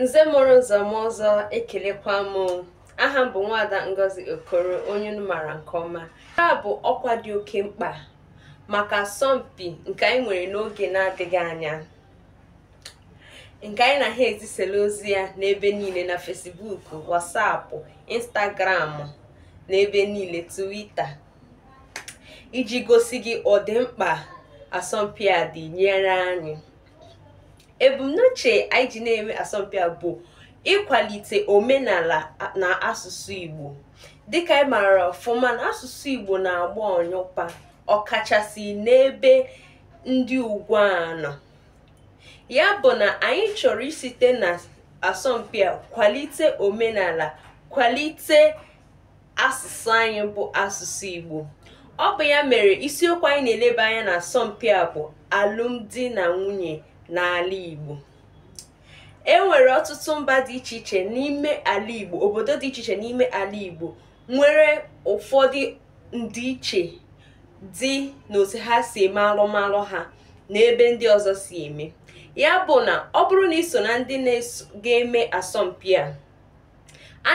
Nze mụrụ nzọ m ọzọ ekelekwa m. Aha m bụ Nwaada Ngozi Okoro, onye unu mara nke ọma. Nke a bụ ọkwa dị oke mkpa maka asọmpi nke anyị nwere n'oge na-adịghị anya, nke anyị na ha ezisela ozi ya n'ebe niile na Facebook, WhatsApp, Instagram na ebe niile, Twitter, iji gosi gị ọdịmkpa asọmpi a dị nyere anyị. Ebumnuche anyị ji na-eme asọmpi a bụ ịkwalite omenala na asụsụ Igbo. Dịka anyị maara ọfụma na asụsụ Igbo na-agba ọnyụpa, ọkachasị n'ebe ndị ugwu a nọ. Ya bụ na anyị chọrọ isite na asọmpi a kwalite omenala, kwalite asụsụ anyị bụ asụsụ Igbo. Ọ bụ ya mere isiokwu anyị na-eleba anya na asọmpi a bụ alụmdi na nwunye n'ala Igbo. E nwere ọtụtụ mba dị iche iche n'ime ala Igbo, obodo dị iche iche n'ime ala Igbo nwere ụfọdụ ndịiche dị n'otu ha si eme alụmalụ ha na ebe ndị ọzọ si eme. Ya bụ na ọ bụrụ na ị so na ndị ga-eme asọmpi a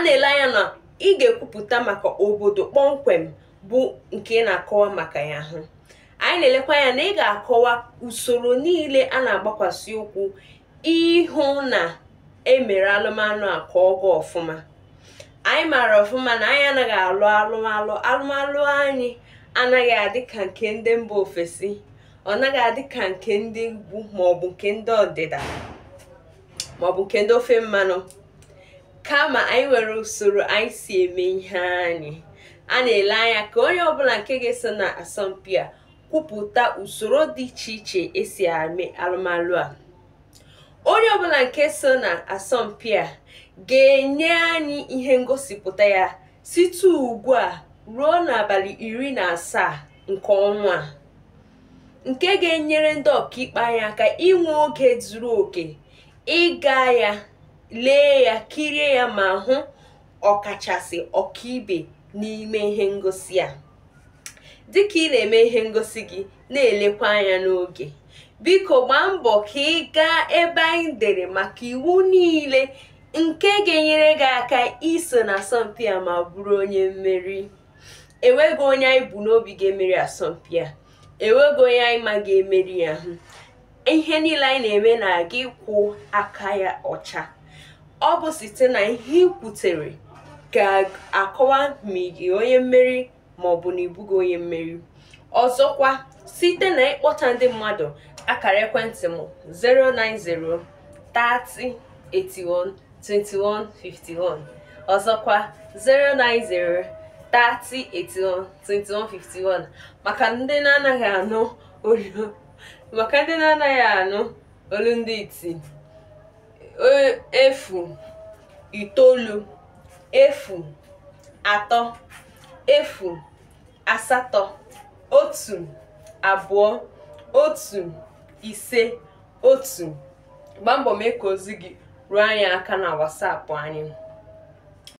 na-ele anya na ị ga-ekwupụta maka obodo kpọmkwem bụ nke ị na-akọwa maka ya hụ. Anyị na-elekwa anya na ị ga-akọwa usoro niile a na-agbakwasị ụkwụ ịhụ na emere alụmalụ a ka ọ gaa ọfụma. Anyị maara ọfụma na anyị anaghị alụ alụmalụ anyị anaghị adị ka nke ndị mba ofesi, ọ naghị adị ka nke ndị ugwu maọbụ nke ndị ọdịda maọbụ nke ndị ofe mmanụ. Kama anyị nwere usoro anyị si eme ihe anyị. A na-ele anya ka onye ọbụla nke ga-eso na asọmpi a kwupụta usoro dị iche iche esi eme alụmalụ a. Onye ọbụla nke so na asọmpi a ga-enye anyị ihe ngosipụta ya site ugbu a ruo n'abalị 17 nke ọnwa a, nke ga-enyere ndị ọkaikpe anyị aka inwe oge zuru oke ịga ya, lee ya, kirie ya ma hụ ọkachasị ọkaibe n'ime ihe ngosi a. Dịka ị na-eme ihe ngosi gị, na-elekwa anya n'oge. Biko gbaa mbọ ka ị gaa ebe anyị dere maka iwu niile nke ga-enyere gị aka iso na asọmpi a ma bụrụ onye mmeri. Enweghị onye anyị bụ n'obi ga-emeri asọmpi a, enweghị onye anyị ma ga-emeri ya. Ihe niile anyị na-eme na-aga ịkwụ aka ya ọcha. Ọ bụ site na ihe ị kwutere ga-akọwa ma ị gị onye mmeri ma ọ bụ na ịbụghị onye mmeri. Ọzọkwa, site na ịkpọta ndị mmadụ, akara ekwentị m 090 30 81 21 51. Ọzọkwa 090 30 81 21 51 maka ndị na-anaghị olu ndị iti. 0 9 0 3 0 8 1 2 1 5 1. Gbaa mbọ mee ka ozi gị ruo anyị aka na WhatsApp anyị.